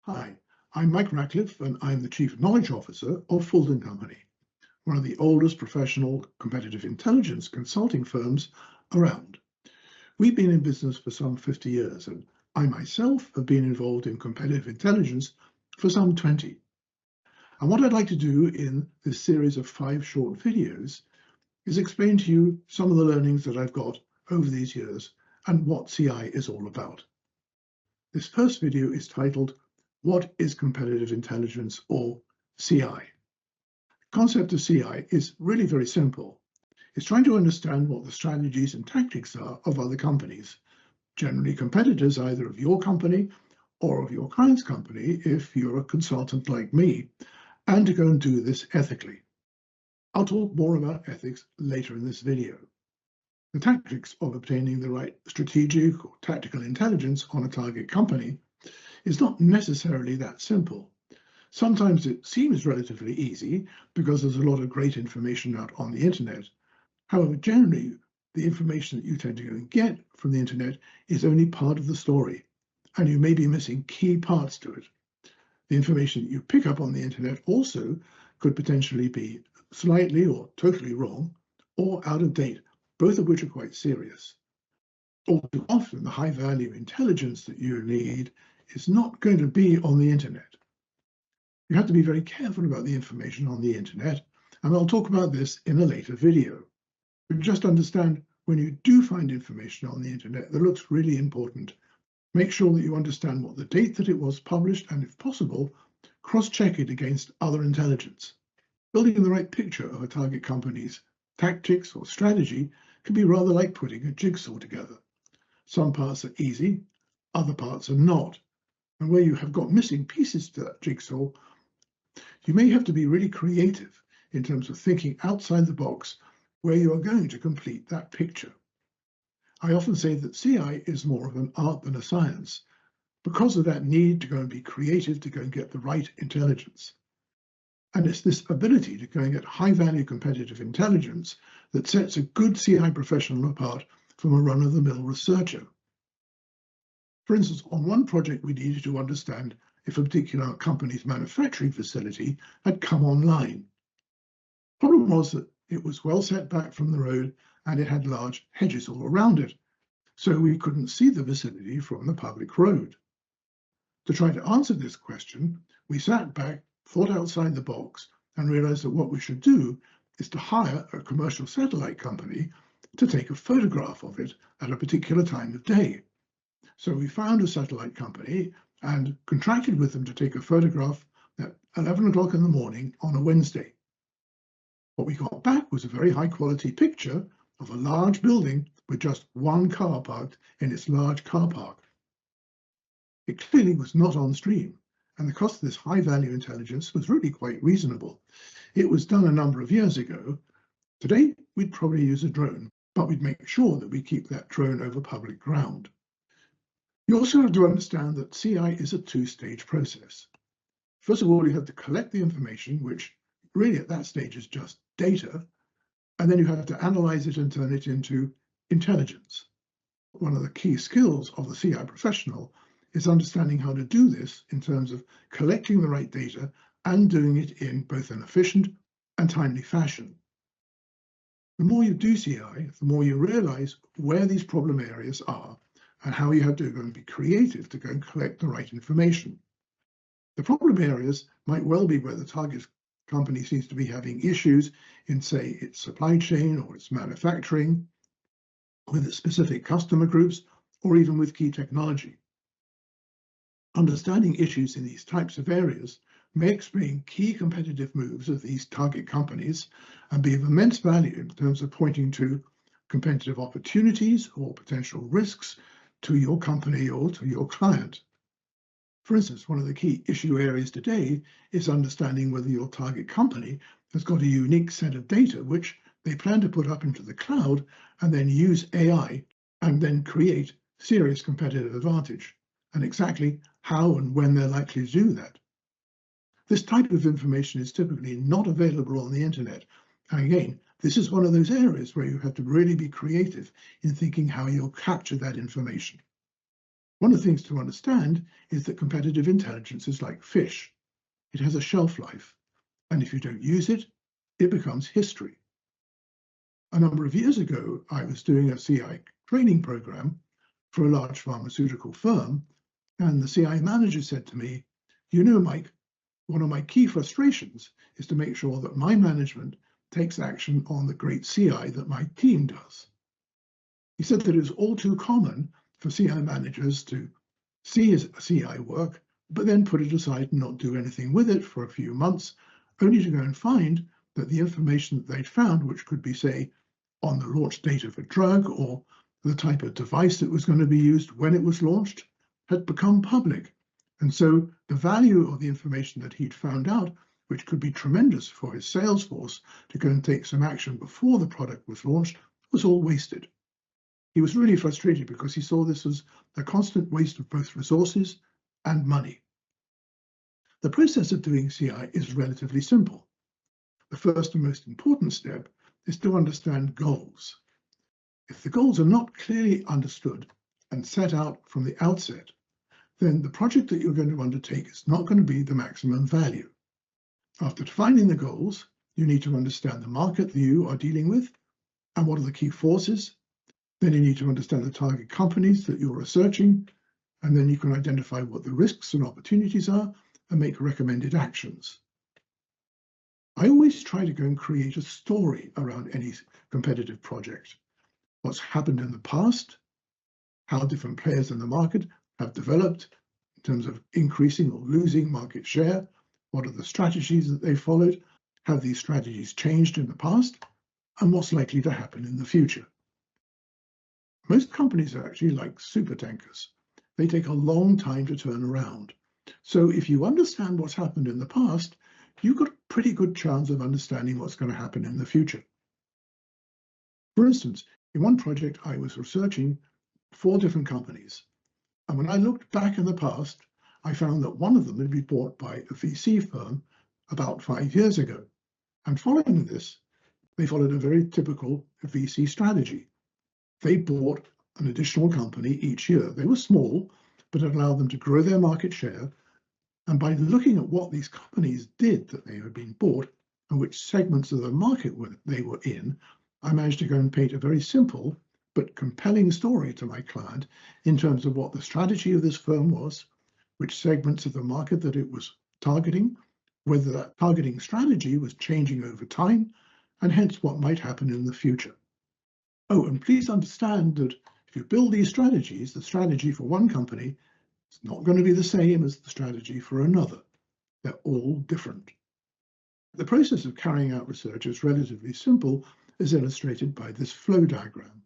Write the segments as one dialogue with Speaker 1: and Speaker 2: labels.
Speaker 1: Hi, I'm Mike Ratcliffe, and I'm the Chief Knowledge Officer of Fuld Company, one of the oldest professional competitive intelligence consulting firms around. We've been in business for some 50 years, and I myself have been involved in competitive intelligence for some 20. And what I'd like to do in this series of 5 short videos is explain to you some of the learnings that I've got over these years and what CI is all about. This first video is titled, What is Competitive Intelligence, or CI? The concept of CI is really very simple. It's trying to understand what the strategies and tactics are of other companies, generally competitors either of your company or of your client's company if you're a consultant like me, and to go and do this ethically. I'll talk more about ethics later in this video. The tactics of obtaining the right strategic or tactical intelligence on a target company is not necessarily that simple. Sometimes it seems relatively easy because there's a lot of great information out on the internet. However, generally, the information that you tend to go and get from the internet is only part of the story, and you may be missing key parts to it. The information that you pick up on the internet also could potentially be slightly or totally wrong or out of date, both of which are quite serious. All too often, the high-value intelligence that you need is not going to be on the internet. You have to be very careful about the information on the internet, and I'll talk about this in a later video. But just understand, when you do find information on the internet that looks really important, make sure that you understand what the date that it was published, and if possible, cross-check it against other intelligence. Building the right picture of a target company's tactics or strategy can be rather like putting a jigsaw together. Some parts are easy, other parts are not. And where you have got missing pieces to that jigsaw, you may have to be really creative in terms of thinking outside the box where you are going to complete that picture. I often say that CI is more of an art than a science because of that need to go and be creative to go and get the right intelligence. And it's this ability to go and get high-value competitive intelligence that sets a good CI professional apart from a run-of-the-mill researcher. For instance, on one project, we needed to understand if a particular company's manufacturing facility had come online. The problem was that it was well set back from the road and it had large hedges all around it, so we couldn't see the facility from the public road. To try to answer this question, we sat back, thought outside the box, and realized that what we should do is to hire a commercial satellite company to take a photograph of it at a particular time of day. So we found a satellite company and contracted with them to take a photograph at 11 o'clock in the morning on a Wednesday. What we got back was a very high quality picture of a large building with just one car parked in its large car park. It clearly was not on stream, and the cost of this high value intelligence was really quite reasonable. It was done a number of years ago. Today, we'd probably use a drone, but we'd make sure that we keep that drone over public ground. You also have to understand that CI is a two-stage process. First of all, you have to collect the information, which really at that stage is just data, and then you have to analyze it and turn it into intelligence. One of the key skills of the CI professional is understanding how to do this in terms of collecting the right data and doing it in both an efficient and timely fashion. The more you do CI, the more you realize where these problem areas are and how you have to go and be creative to go and collect the right information. The problem areas might well be where the target company seems to be having issues in, say, its supply chain or its manufacturing, with its specific customer groups, or even with key technology. Understanding issues in these types of areas may explain key competitive moves of these target companies and be of immense value in terms of pointing to competitive opportunities or potential risks to your company or to your client. For instance, one of the key issue areas today is understanding whether your target company has got a unique set of data which they plan to put up into the cloud and then use AI and then create serious competitive advantage, and exactly how and when they're likely to do that. This type of information is typically not available on the internet. And again, this is one of those areas where you have to really be creative in thinking how you'll capture that information. One of the things to understand is that competitive intelligence is like fish. It has a shelf life, and if you don't use it, it becomes history. A number of years ago, I was doing a CI training program for a large pharmaceutical firm, and the CI manager said to me, "You know, Mike, one of my key frustrations is to make sure that my management takes action on the great CI that my team does." He said that it was all too common for CI managers to see his CI work, but then put it aside and not do anything with it for a few months, only to go and find that the information that they'd found, which could be, say, on the launch date of a drug or the type of device that was going to be used when it was launched, had become public. And so the value of the information that he'd found out, which could be tremendous for his sales force to go and take some action before the product was launched, was all wasted. He was really frustrated because he saw this as a constant waste of both resources and money. The process of doing CI is relatively simple. The first and most important step is to understand goals. If the goals are not clearly understood and set out from the outset, then the project that you're going to undertake is not going to be the maximum value. After defining the goals, you need to understand the market that you are dealing with and what are the key forces. Then you need to understand the target companies that you're researching, and then you can identify what the risks and opportunities are and make recommended actions. I always try to go and create a story around any competitive project. What's happened in the past, how different players in the market have developed in terms of increasing or losing market share, what are the strategies that they followed, have these strategies changed in the past, and what's likely to happen in the future. Most companies are actually like super tankers. They take a long time to turn around. So if you understand what's happened in the past, you've got a pretty good chance of understanding what's going to happen in the future. For instance, in one project, I was researching 4 different companies. And when I looked back in the past, I found that one of them had been bought by a VC firm about 5 years ago. And following this, they followed a very typical VC strategy. They bought an additional company each year. They were small, but it allowed them to grow their market share. And by looking at what these companies did that they had been bought and which segments of the market they were in, I managed to go and paint a very simple but compelling story to my client in terms of what the strategy of this firm was, which segments of the market that it was targeting, whether that targeting strategy was changing over time, and hence what might happen in the future. Oh, and please understand that if you build these strategies, the strategy for one company is not going to be the same as the strategy for another. They're all different. The process of carrying out research is relatively simple, as illustrated by this flow diagram.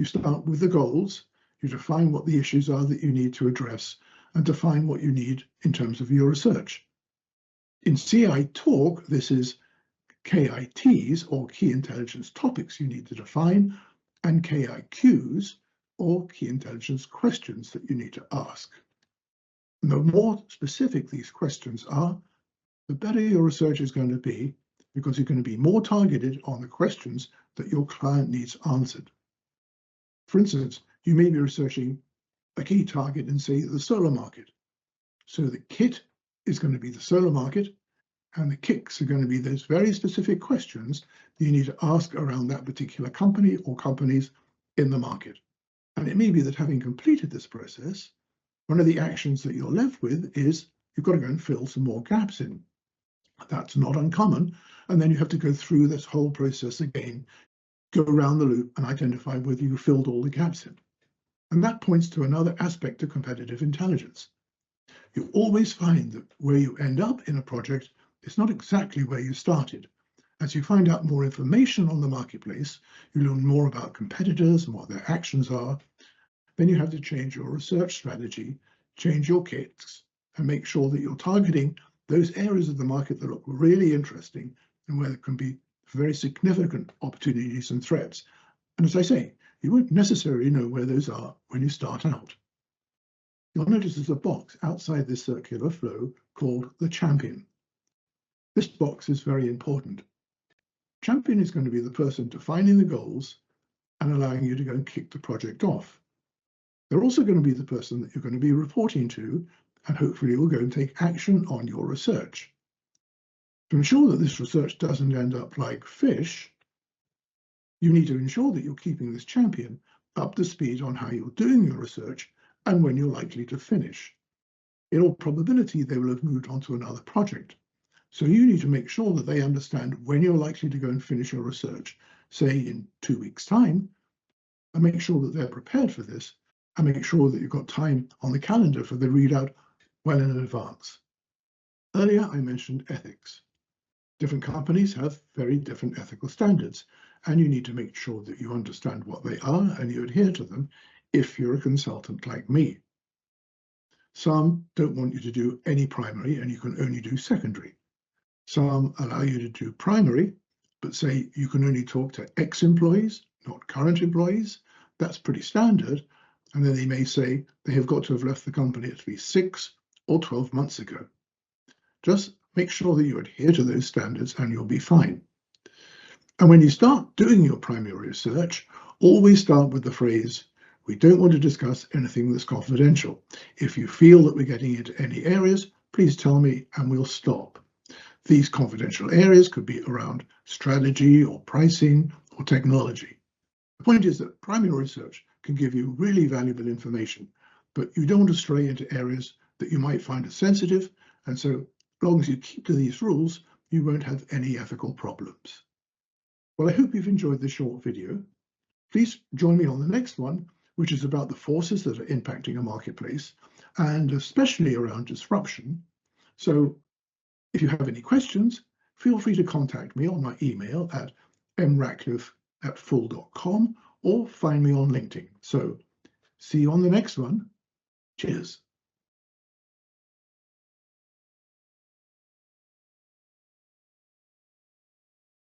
Speaker 1: You start with the goals, you define what the issues are that you need to address, and define what you need in terms of your research. In CI talk, this is KITs, or key intelligence topics you need to define, and KIQs, or key intelligence questions that you need to ask. And the more specific these questions are, the better your research is going to be, because you're going to be more targeted on the questions that your client needs answered. For instance, you may be researching a key target in, say, the solar market. So the kit is going to be the solar market, and the kicks are going to be those very specific questions that you need to ask around that particular company or companies in the market. And it may be that having completed this process, one of the actions that you're left with is you've got to go and fill some more gaps in. That's not uncommon. And then you have to go through this whole process again, go around the loop and identify whether you filled all the gaps in. And that points to another aspect of competitive intelligence. You always find that where you end up in a project is not exactly where you started. As you find out more information on the marketplace, you learn more about competitors and what their actions are. Then you have to change your research strategy, change your kits, and make sure that you're targeting those areas of the market that look really interesting and where there can be very significant opportunities and threats. And as I say, you won't necessarily know where those are when you start out. You'll notice there's a box outside this circular flow called the champion. This box is very important. Champion is going to be the person defining the goals and allowing you to go and kick the project off. They're also going to be the person that you're going to be reporting to, and hopefully will go and take action on your research. To ensure that this research doesn't end up like fish, you need to ensure that you're keeping this champion up to speed on how you're doing your research and when you're likely to finish. In all probability, they will have moved on to another project. So you need to make sure that they understand when you're likely to go and finish your research, say in 2 weeks' time, and make sure that they're prepared for this, and make sure that you've got time on the calendar for the readout well in advance. Earlier, I mentioned ethics. Different companies have very different ethical standards, and you need to make sure that you understand what they are and you adhere to them if you're a consultant like me. Some don't want you to do any primary and you can only do secondary. Some allow you to do primary, but say you can only talk to ex-employees, not current employees. That's pretty standard. And then they may say they have got to have left the company at least 6 or 12 months ago. Just make sure that you adhere to those standards and you'll be fine. And when you start doing your primary research, always start with the phrase, "We don't want to discuss anything that's confidential. If you feel that we're getting into any areas, please tell me and we'll stop." These confidential areas could be around strategy or pricing or technology. The point is that primary research can give you really valuable information, but you don't want to stray into areas that you might find as sensitive, and so as long as you keep to these rules, you won't have any ethical problems. Well, I hope you've enjoyed this short video. Please join me on the next one, which is about the forces that are impacting a marketplace, and especially around disruption. So if you have any questions, feel free to contact me on my email at mratcliffe@fuld.com or find me on LinkedIn. So see you on the next one. Cheers.